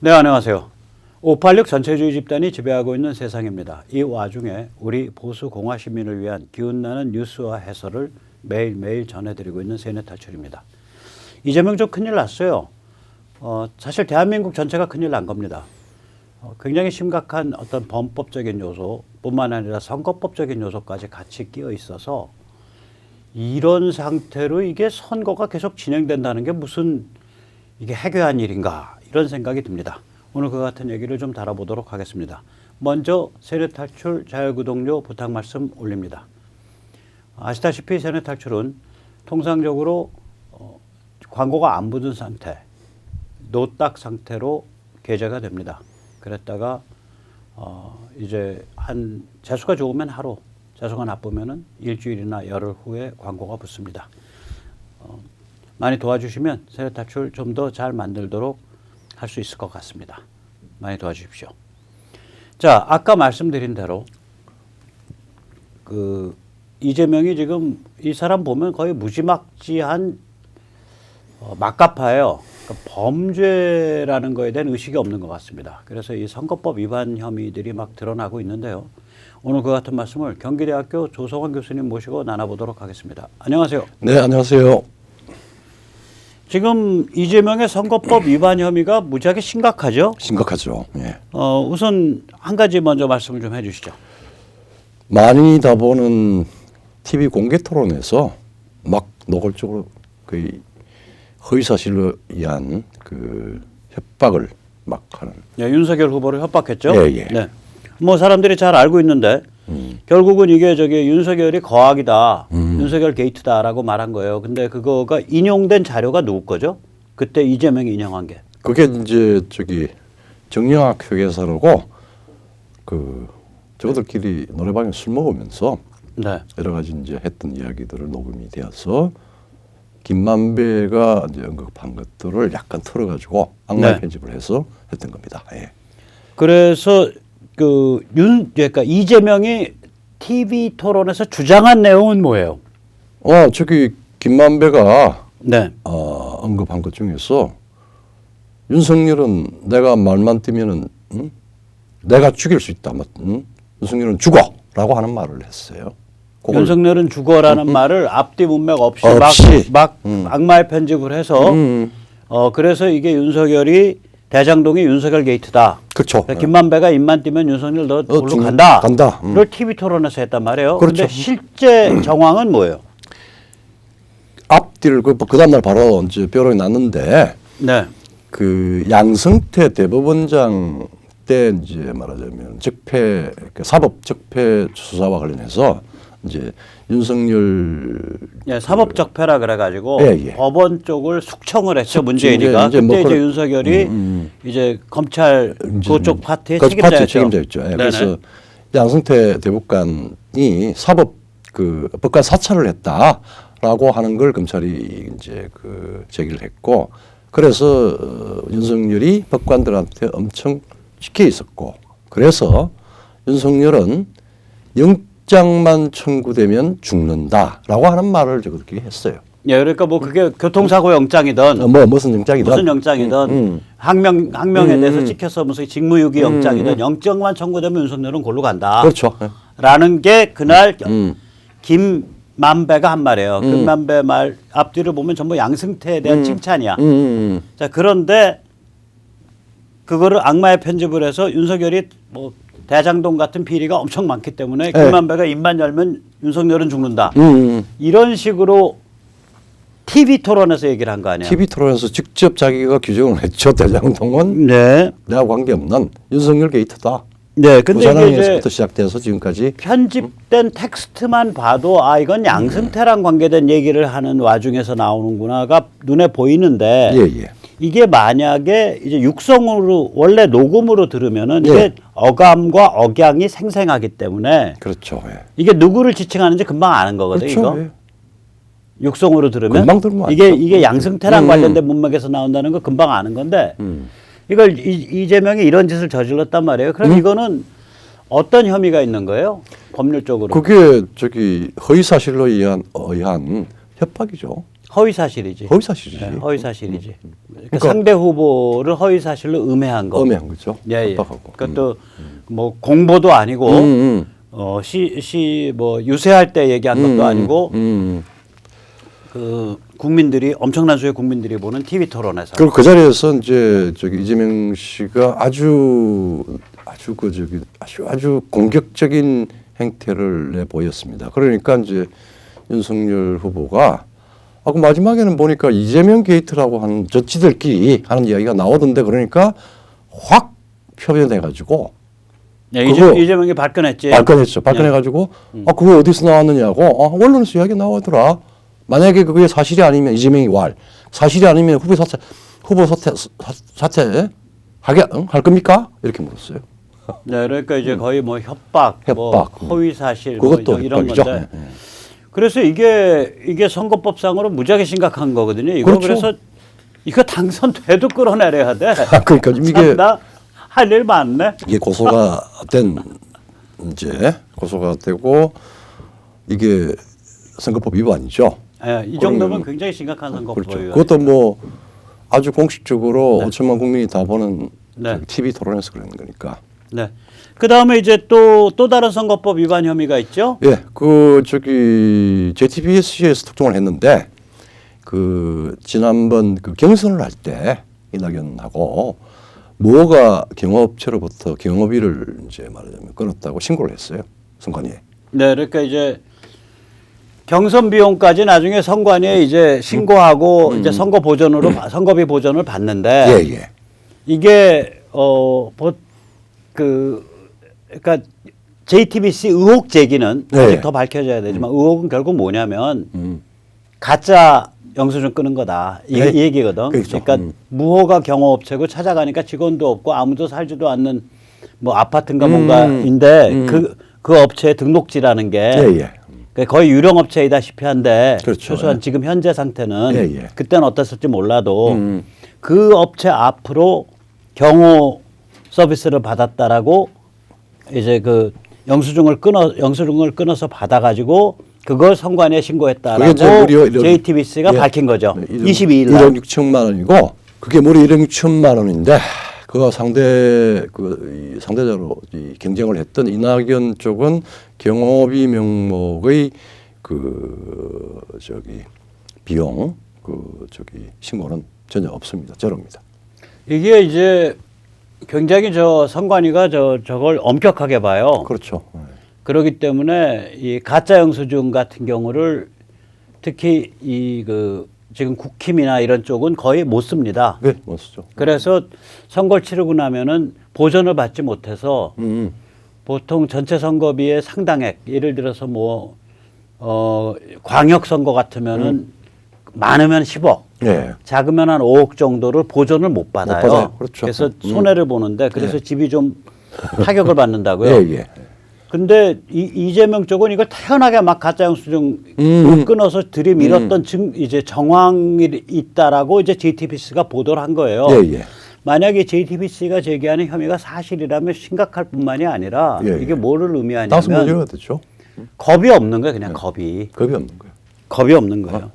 네, 안녕하세요. 586 전체주의 집단이 지배하고 있는 세상입니다. 이 와중에 우리 보수 공화 시민을 위한 기운나는 뉴스와 해설을 매일매일 전해드리고 있는 세뇌탈출입니다. 이재명 좀 큰일 났어요. 사실 대한민국 전체가 큰일 난 겁니다. 굉장히 심각한 어떤 범법적인 요소뿐만 아니라 선거법적인 요소까지 같이 끼어 있어서 이런 상태로 이게 선거가 계속 진행된다는 게 무슨 이게 해괴한 일인가 이런 생각이 듭니다. 오늘 그 같은 얘기를 좀 다뤄보도록 하겠습니다. 먼저 세뇌탈출 자율구독료 부탁 말씀 올립니다. 아시다시피 세뇌탈출은 통상적으로 광고가 안 붙은 상태, 노딱 상태로 게재가 됩니다. 그랬다가 이제 한 재수가 좋으면 하루, 재수가 나쁘면은 일주일이나 열흘 후에 광고가 붙습니다. 많이 도와주시면 세뇌탈출 좀 더 잘 만들도록 할 수 있을 것 같습니다. 많이 도와주십시오. 자, 아까 말씀드린 대로 이재명이 지금 이 사람 보면 거의 무지막지한 막가파예요. 그러니까 범죄라는 거에 대한 의식이 없는 것 같습니다. 그래서 이 선거법 위반 혐의들이 막 드러나고 있는데요. 오늘 그 같은 말씀을 경기대학교 조성원 교수님 모시고 나눠보도록 하겠습니다. 안녕하세요. 네, 안녕하세요. 지금 이재명의 선거법 위반 혐의가 무지하게 심각하죠? 심각하죠. 예. 우선 한 가지 먼저 말씀을 좀 해주시죠. 많이 다 보는 TV 공개 토론에서 막 노골적으로 거의 허위사실로 의한 그 협박을 막 하는. 예, 윤석열 후보를 협박했죠? 예, 예. 네. 뭐 사람들이 잘 알고 있는데 결국은 이게 윤석열이 거악이다, 윤석열 게이트다라고 말한 거예요. 근데 그거가 인용된 자료가 누구 거죠? 그때 이재명이 인용한 게. 그게 이제 정영학 회계사라고 저들끼리 노래방에 술 먹으면서 네. 여러 가지 이제 했던 이야기들을 녹음이 되어서 김만배가 이제 언급한 것들을 약간 털어가지고 악마의 네. 편집을 해서 했던 겁니다. 예. 그래서 그러니까 이재명이 TV 토론에서 주장한 내용은 뭐예요? 김만배가 네. 언급한 것 중에서 윤석열은 내가 말만 뜨면은 내가 죽일 수 있다. 윤석열은 죽어라고 하는 말을 했어요. 윤석열은 죽어라는 말을 앞뒤 문맥 없이 막 악마의 편집을 해서 그래서 이게 윤석열이 대장동이 윤석열 게이트다. 그렇죠. 김만배가 입만 띄면 윤석열 너 올로 간다. 를 TV 토론에서 했단 말이에요. 그런데 그렇죠. 실제 정황은 뭐예요? 앞뒤를 그 다음날 바로 이제 뼈로 났는데 네. 그 양승태 대법원장 때 이제 말하자면 사법 적폐 수사와 관련해서 이제 윤석열 사법적폐라 그래가지고 예. 법원 쪽을 숙청을 했죠. 문재인이가. 이제 그때 이제 윤석열이 이제 검찰 그쪽 파트의 책임자였죠. 예. 그래서 양승태 대법관이 법관 사찰을 했다라고 하는 걸 검찰이 이제 제기를 했고, 그래서 윤석열이 법관들한테 엄청 지켜 있었고, 그래서 윤석열은 영장만 청구되면 죽는다라고 하는 말을 그렇게 했어요. 예, 그러니까 뭐 그게 교통사고 영장이든 무슨 영장이든 항명에 대해서 찍혀서 무슨 직무유기 영장이든 영장만 청구되면 윤석열은 골로 간다. 그렇죠. 라는 게 그날 김만배가 한 말이에요. 김만배 말 앞뒤를 보면 전부 양승태에 대한 칭찬이야. 자, 그런데 그거를 악마의 편집을 해서 윤석열이 뭐 대장동 같은 비리가 엄청 많기 때문에 김만배가 입만 열면 윤석열은 죽는다. 이런 식으로 TV 토론에서 얘기를 한 거 아니에요? TV 토론에서 직접 자기가 규정을 했죠. 대장동은 내가 관계없는 윤석열 게이트다. 네, 근데 부산항에서부터 시작돼서 지금까지 편집된 텍스트만 봐도 이건 양승태랑 관계된 얘기를 하는 와중에서 나오는구나가 눈에 보이는데 이게 만약에 이제 육성으로 원래 녹음으로 들으면은 이게 어감과 억양이 생생하기 때문에 그렇죠. 이게 누구를 지칭하는지 금방 아는 거거든요. 그렇죠. 이거 육성으로 들으면 금방 들으면 이게 양승태랑 관련된 문맥에서 나온다는 거 금방 아는 건데 이걸 이재명이 이런 짓을 저질렀단 말이에요. 그럼 이거는 어떤 혐의가 있는 거예요? 법률적으로? 그게 허위사실로 의한 협박이죠. 허위 사실이지. 허위 사실이지. 네, 허위 사실이지. 그러니까 그러니까 상대 후보를 허위 사실로 음해한 거. 엄해한 거죠. 예, 예. 협박하고. 그것도 뭐 공보도 아니고 뭐 유세할 때 얘기한 것도 아니고 그 국민들이 엄청난 수의 국민들이 보는 TV 토론에서. 그리고 그 자리에서 이제 저기 이재명 씨가 아주 공격적인 행태를 내 보였습니다. 그러니까 이제 윤석열 후보가 그 마지막에는 보니까 이재명 게이트라고 하는 저지들끼리 하는 이야기가 나오던데 그러니까 확 표현해가지고 예, 그거 이재명이 발끈했지. 발끈했죠. 발끈해가지고 그거 어디서 나왔느냐고 언론에서 이야기 나오더라. 만약에 그게 사실이 아니면 이재명이 사실이 아니면 후보 사퇴 할 겁니까? 이렇게 물었어요. 네, 그러니까 이제 거의 뭐 협박, 뭐 허위 사실 그것도 뭐 이런 협박이죠. 건데. 네. 그래서 이게 선거법상으로 무지하게 심각한 거거든요. 이거 그렇죠. 그래서 이거 당선돼도 끌어내려야 돼. 그러니까 이게 할 일 많네. 이게 고소가 되고 이게 선거법 위반이죠. 예, 이 정도면 굉장히 심각한 선거법 그렇죠. 위반. 그것도 뭐 아주 공식적으로 네. 5천만 국민이 다 보는 네. TV 토론에서 그러는 거니까. 네. 그 다음에 이제 또 다른 선거법 위반 혐의가 있죠. 예, JTBC에서 특종을 했는데 지난번 경선을 할 때 이낙연하고 무허가 경업체로부터 경업비를 이제 말하자면 끊었다고 신고를 했어요, 선관위에. 네, 그러니까 이제 경선 비용까지 나중에 선관위에 이제 신고하고 이제 선거비 보전을 받는데 예. 이게 그러니까 JTBC 의혹 제기는 네. 아직 더 밝혀져야 되지만 의혹은 결국 뭐냐면 가짜 영수증 끄는 거다 이 네. 얘기거든. 그렇죠. 그러니까 무허가 경호업체고 찾아가니까 직원도 없고 아무도 살지도 않는 뭐 아파트인가 뭔가인데 그 업체의 등록지라는 게 그러니까 거의 유령 업체이다시피 한데 그렇죠. 최소한 지금 현재 상태는 예. 그때는 어땠을지 몰라도 그 업체 앞으로 경호 서비스를 받았다라고 이제 그 영수증을 끊어서 받아가지고 그걸 선관위에 신고했다라고 JTBC가 밝힌 거죠. 22일 날. 1억 6천만 원이고 그게 무려 1억 6천만 원인데 그거 상대자로 경쟁을 했던 이낙연 쪽은 경호비 명목의 비용 신고는 전혀 없습니다. 제로입니다. 이게 이제 굉장히 선관위가 저걸 엄격하게 봐요. 그렇죠. 그렇기 때문에 이 가짜 영수증 같은 경우를 특히 지금 국힘이나 이런 쪽은 거의 못 씁니다. 네, 못 쓰죠. 그래서 선거를 치르고 나면은 보전을 받지 못해서 보통 전체 선거비의 상당액, 예를 들어서 광역 선거 같으면은 많으면 10억, 작으면 한 5억 정도를 보전을 못 받아요. 그렇죠. 그래서 손해를 보는데 그래서 집이 좀 타격을 받는다고요. 근데 이재명 쪽은 이걸 태연하게 막 가짜 영수증을 끊어서 들이밀었던 이제 정황이 있다라고 이제 JTBC가 보도를 한 거예요. 만약에 JTBC가 제기하는 혐의가 사실이라면 심각할 뿐만이 아니라 이게 뭐를 의미하냐면 겁이 없는 거예요. 그냥 겁이 없는 거예요. 겁이 없는 거예요.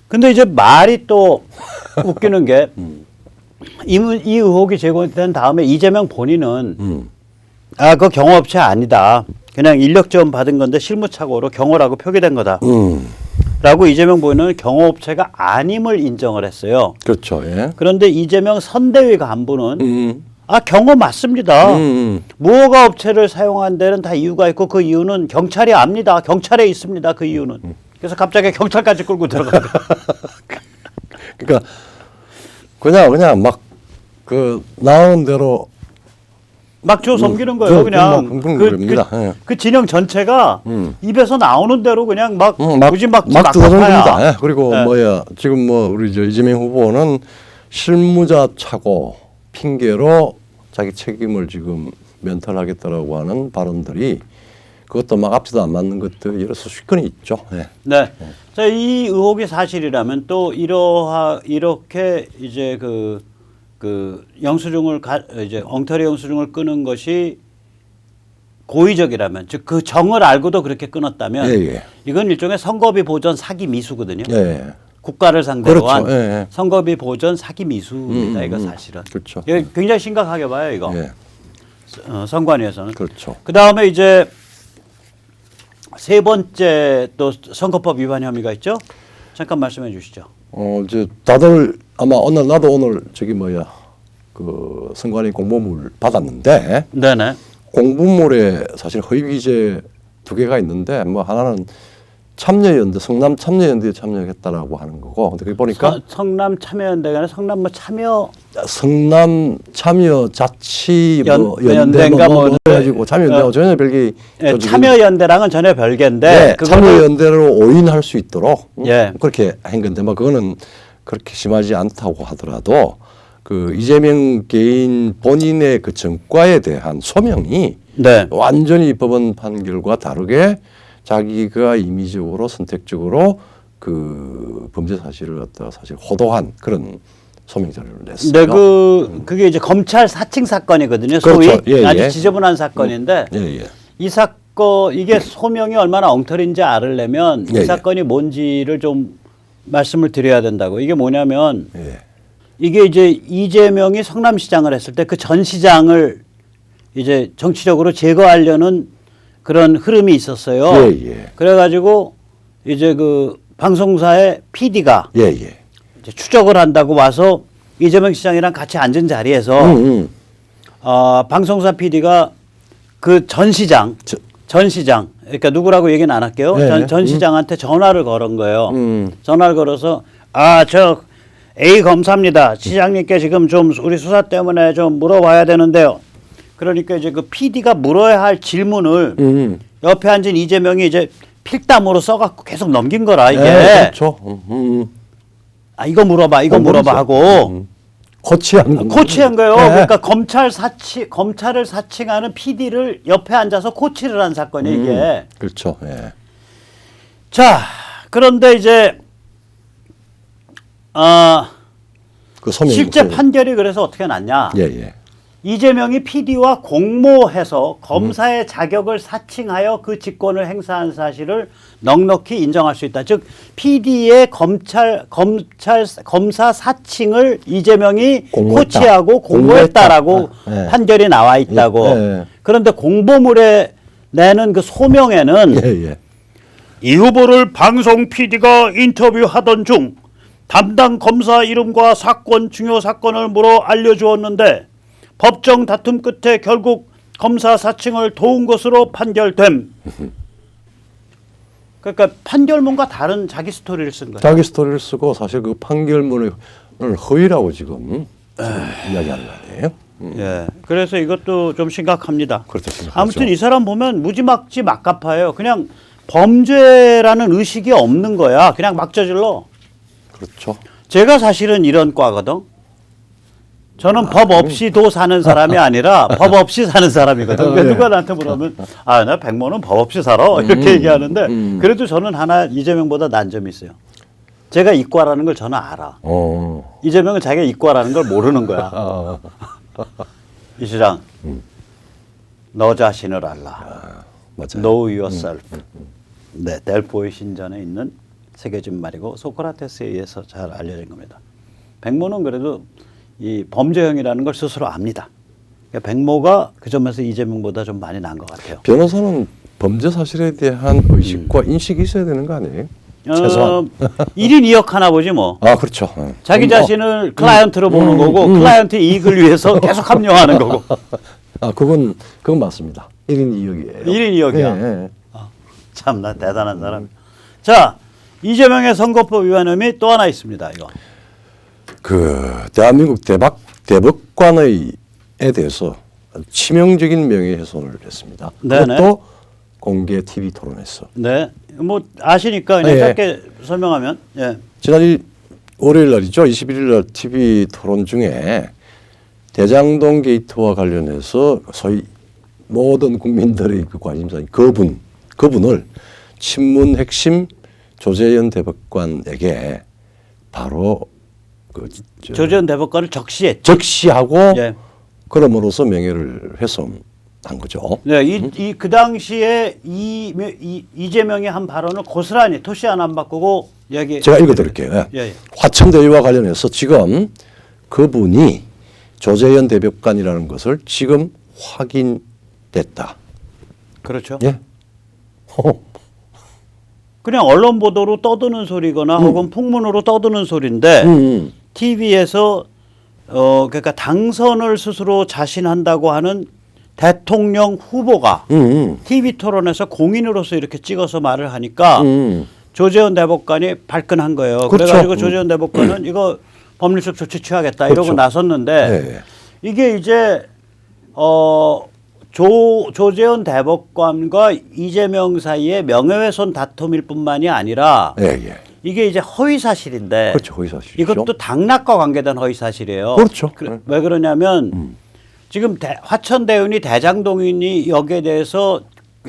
근데 이제 말이 또 웃기는 게 이 의혹이 제기된 다음에 이재명 본인은 그거 경호업체 아니다. 그냥 인력 지원 받은 건데 실무착오로 경호라고 표기된 거다. 라고 이재명 본인은 경호업체가 아님을 인정을 했어요. 그렇죠. 예. 그런데 이재명 선대위 간부는 경호 맞습니다. 무허가 업체를 사용한 데는 다 이유가 있고 그 이유는 경찰이 압니다. 경찰에 있습니다. 그 이유는. 그래서 갑자기 경찰까지 끌고 들어가요. 그러니까 그냥 막 나오는 대로 막 섬기는 거예요. 그냥 그 진영 전체가 입에서 나오는 대로 그냥 막 뜯어줍니다. 그리고 지금 우리 이재명 후보는 실무자 착오 핑계로 자기 책임을 지금 면탈하겠다라고 하는 발언들이 그것도 막 앞뒤도 안 맞는 것들 여러 수십건이 있죠. 네. 자, 이 의혹이 사실이라면 또 이렇게 이제 영수증을 이제 엉터리 영수증을 끄는 것이 고의적이라면 즉 그 정을 알고도 그렇게 끊었다면 이건 일종의 선거비 보전 사기 미수거든요. 국가를 상대로 그렇죠. 한 예, 예. 선거비 보전 사기 미수입니다. 이거 사실은. 그렇죠. 이거 굉장히 심각하게 봐요. 이거. 예. 선관위에서는. 그렇죠. 그다음에 이제 세 번째 또 선거법 위반 혐의가 있죠. 잠깐 말씀해 주시죠. 이제 다들 아마 오늘 나도 오늘 저기 뭐야 그 선관위 공보물 받았는데 네네. 공보물에 사실 허위 기재 두 개가 있는데 뭐 하나는 참여연대 성남 참여연대에 참여했다라고 하는 거고 근데 거기 보니까 성남 참여연대가 아니라 성남 뭐 참여 성남 참여 자치 뭐 연대인가 뭐 해가지고 참여연대하고 전혀 별개 예, 참여연대랑은 전혀 별개인데 네, 그거를- 참여연대로 오인할 수 있도록 예. 그렇게 한 건데 뭐 그거는 그렇게 심하지 않다고 하더라도 그 이재명 개인 본인의 그 전과에 대한 소명이 네. 완전히 법원 판결과 다르게 자기가 임의적으로 선택적으로 그 범죄 사실을 갖다 사실 호도한 그런 소명 자료를 냈어요. 네, 그게 이제 검찰 사칭 사건이거든요. 그렇죠. 소위 예, 아주 예. 지저분한 사건인데 예, 예. 이 사건 이게 소명이 얼마나 엉터리인지 알으려면 예, 이 예. 사건이 뭔지를 좀 말씀을 드려야 된다고. 이게 뭐냐면 예. 이게 이제 이재명이 성남시장을 했을 때 그 전 시장을 이제 정치적으로 제거하려는 그런 흐름이 있었어요. 예, 예. 그래가지고 이제 그 방송사의 PD가 예, 예. 이제 추적을 한다고 와서 이재명 시장이랑 같이 앉은 자리에서 방송사 PD가 그 전 시장 그러니까 누구라고 얘기는 안 할게요. 네. 전 시장한테 전화를 걸은 거예요. 음. 전화를 걸어서 저 A 검사입니다. 시장님께 지금 좀 우리 수사 때문에 좀 물어봐야 되는데요. 그러니까 이제 그 PD가 물어야 할 질문을 옆에 앉은 이재명이 이제 필담으로 써갖고 계속 넘긴 거라 이게. 예, 그렇죠. 이거 물어봐, 이거 물어봐 하고 코치한 코치한 거예요. 네. 그러니까 검찰을 사칭하는 PD를 옆에 앉아서 코치를 한 사건이 이게. 그렇죠. 예. 자, 그런데 이제 그 소명 실제 판결이 그래서 어떻게 났냐? 예, 예. 이재명이 PD와 공모해서 검사의 자격을 사칭하여 그 직권을 행사한 사실을 넉넉히 인정할 수 있다. 즉 PD의 검사 사칭을 이재명이 공모했다. 코치하고 공모했다라고 공모했다. 예. 판결이 나와 있다고. 예. 그런데 공보물에 내는 그 소명에는 예, 예. 이 후보를 방송 PD가 인터뷰하던 중 담당 검사 이름과 사건 중요 사건을 물어 알려주었는데 법정 다툼 끝에 결국 검사 사칭을 도운 것으로 판결됨. 그러니까 판결문과 다른 자기 스토리를 쓴 거예요. 자기 스토리를 쓰고 사실 그 판결문을 허위라고 지금 이야기하는 거 아니에요? 예. 그래서 이것도 좀 심각합니다. 그렇죠, 심각하죠. 아무튼 이 사람 보면 무지막지 막가파예요. 그냥 범죄라는 의식이 없는 거야. 그냥 막 저질러. 그렇죠. 제가 사실은 이런 과거든. 저는 법 없이도 사는 사람이 아니라 법 없이 사는 사람이거든. 그러니까 예. 누가 나한테 물으면 나 백모는 법 없이 살아 이렇게 얘기하는데 그래도 저는 하나 이재명보다 난점이 있어요. 제가 이과라는 걸 저는 알아. 이재명은 자기가 이과라는 걸 모르는 거야. 이 시장 너 자신을 알라. 맞아요. Know yourself. 네, 델포이 신전에 있는 새겨진 말이고 소크라테스에 의해서 잘 알려진 겁니다. 백모는 그래도 이 범죄형이라는 걸 스스로 압니다. 그러니까 백모가 그 점에서 이재명보다 좀 많이 나은 것 같아요. 변호사는 범죄 사실에 대한 의식과 인식이 있어야 되는 거 아니에요? 최소한. 1인 2역 하나 보지 뭐. 그렇죠. 자기 자신을 클라이언트로 보는 거고 클라이언트 이익을 위해서 계속 합류하는 거고. 그건 맞습니다. 1인 2역이에요. 1인 2역이야. 예, 예. 참나 대단한 사람. 자, 이재명의 선거법 위반 혐의 또 하나 있습니다. 이거. 그 대한민국 대법관에 대해서 치명적인 명예훼손을 했습니다. 네네. 그것도 공개 TV 토론에서. 네. 뭐 아시니까 그냥 예. 짧게 설명하면 예. 지난 월요일 날이죠. 21일 날 TV 토론 중에 대장동 게이트와 관련해서 소위 모든 국민들의 그 관심사인 그분을 친문 핵심 조재현 대법관에게 바로 조재현 대법관을 적시했죠. 적시하고 예. 그럼으로써 명예를 훼손한 거죠. 네, 그 당시에 이재명의 한 발언을 고스란히 토시 하나 안 바꾸고 이야기 제가 읽어드릴게요. 예. 예. 화천대유와 관련해서 지금 그분이 조재현 대법관이라는 것을 지금 확인됐다. 그렇죠. 예. 그냥 언론 보도로 떠드는 소리거나 혹은 풍문으로 떠드는 소리인데 TV에서 그러니까 당선을 스스로 자신한다고 하는 대통령 후보가 TV 토론에서 공인으로서 이렇게 찍어서 말을 하니까 조재현 대법관이 발끈한 거예요. 그렇죠. 그래가지고 조재현 대법관은 이거 법률적 조치 취하겠다 그렇죠. 이러고 나섰는데 네. 이게 이제 조재현 대법관과 이재명 사이의 명예훼손 다툼일 뿐만이 아니라 예, 예. 이게 이제 허위 사실인데 그렇죠. 허위 사실이죠. 이것도 당락과 관계된 허위 사실이에요. 그렇죠. 왜 그러냐면 지금 화천대유니 대장동이니 여기에 대해서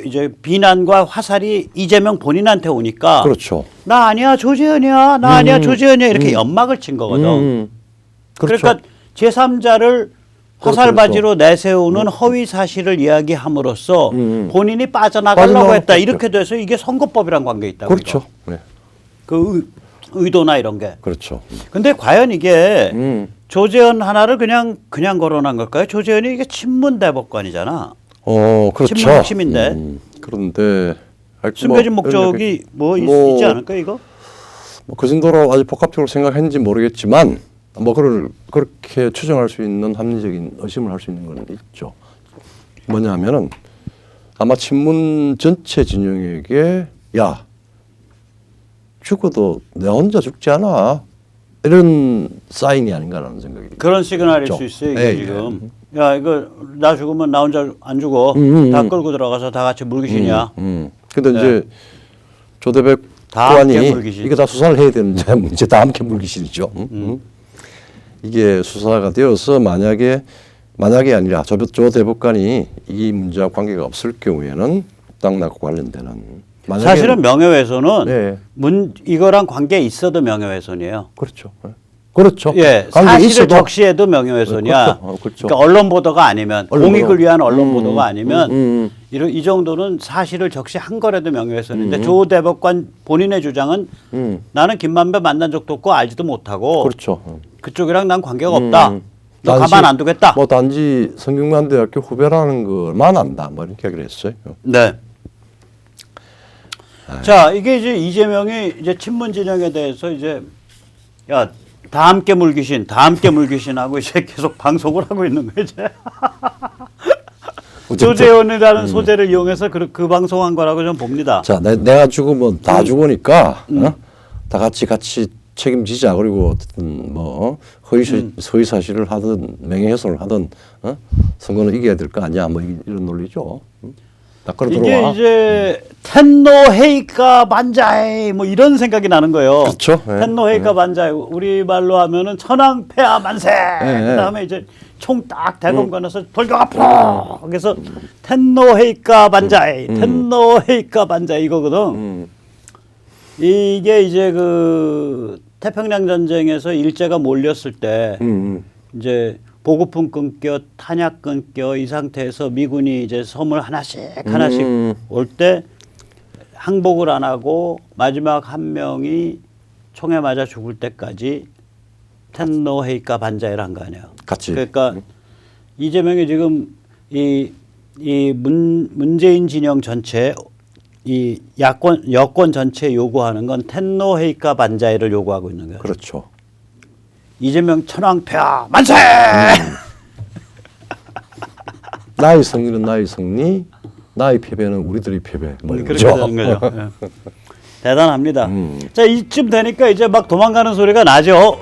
이제 비난과 화살이 이재명 본인한테 오니까 그렇죠. 나 아니야 조재현이야 나 아니야 조재현이야 이렇게 연막을 친 거거든. 그렇죠. 그러니까 제3자를 화살바지로 내세우는 허위 사실을 이야기함으로써 본인이 빠져나가려고 했다. 이렇게 돼서 이게 선거법이랑 관계 있다고. 그렇죠. 네. 그 의도나 이런 게. 그렇죠. 근데 과연 이게 조재현 하나를 그냥 걸어놓은 걸까요? 조재현이 이게 친문 대법관이잖아. 그렇죠. 친문 핵심인데. 그런데 숨겨진 목적이 있지 않을까 이거? 그 정도로 아주 복합적으로 생각했는지 모르겠지만 그렇게 추정할 수 있는 합리적인 의심을 할 수 있는 건 있죠. 뭐냐면은 아마 친문 전체 진영에게 야 죽어도 내 혼자 죽지 않아 이런 사인이 아닌가라는 생각이 그런 시그널일 있죠. 수 있어요 이게 예, 지금. 야 이거 나 죽으면 나 혼자 안 죽어. 다 끌고 들어가서 다 같이 물귀신이야. 근데 네. 이제 조 다 대법관이 함께 물귀신. 이거 다 수사를 해야 되는데 이제 다 함께 물귀신이죠. 이게 수사가 되어서 만약에 아니라 조 대법관이 이 문제와 관계가 없을 경우에는 땅락과 관련되는 사실은 명예훼손은 네. 이거랑 관계 있어도 명예훼손이에요. 그렇죠. 그렇죠. 예, 관계 사실을 있어도 적시해도 명예훼손이야. 그렇죠. 그렇죠. 그러니까 언론 보도가 아니면 언론 공익을 보도. 위한 언론 보도가 아니면 이 정도는 사실을 적시한 거라도 명예훼손인데 조 대법관 본인의 주장은 나는 김만배 만난 적도 없고 알지도 못하고 그렇죠. 그쪽이랑 난 관계가 없다. 너 가만 안 두겠다. 뭐 단지 성균관대학교 후배라는 것만 안다. 뭐 이렇게 얘기를 했어요. 네. 자, 이게 이제 이재명이 이제 친문 진영에 대해서 이제 야, 다 함께 물귀신 하고 이제 계속 방송을 하고 있는 거예요, 이제. 조재현이라는 소재를 이용해서 그 방송한 거라고 좀 봅니다. 자, 내가 죽으면 다 죽으니까 다 같이 책임지자. 그리고 어쨌든 뭐 허위 사실을 하든 명예훼손을 하든 선거는 이겨야 될 거 아니야. 뭐 이런 논리죠. 이게 들어와. 이제 텐노헤이카 반자이 뭐 이런 생각이 나는 거예요. 그렇죠. 네. 텐노헤이카 반자이 우리 말로 하면은 천황폐하 만세. 네. 그다음에 이제 총 딱 대검 건너서 돌격 앞으로. 그래서 텐노헤이카 반자이, 텐노헤이카 반자이 이거거든. 이게 이제 그 태평양 전쟁에서 일제가 몰렸을 때 이제 보급품 끊겨, 탄약 끊겨 이 상태에서 미군이 이제 섬을 하나씩 올 때 항복을 안 하고 마지막 한 명이 총에 맞아 죽을 때까지 텐노헤이카 반자이를 한 거 아니에요. 같이. 그러니까 이재명이 지금 문재인 진영 전체 이 여권 전체 요구하는 건 텐노헤이카 반자이를 요구하고 있는 거예요. 그렇죠. 이재명 천황폐하 만세! 나의 승리는 나의 승리, 나의 패배는 우리들의 패배. 뭐 그렇게 이거죠. 되는 거죠. 예. 대단합니다. 자, 이쯤 되니까 이제 막 도망가는 소리가 나죠.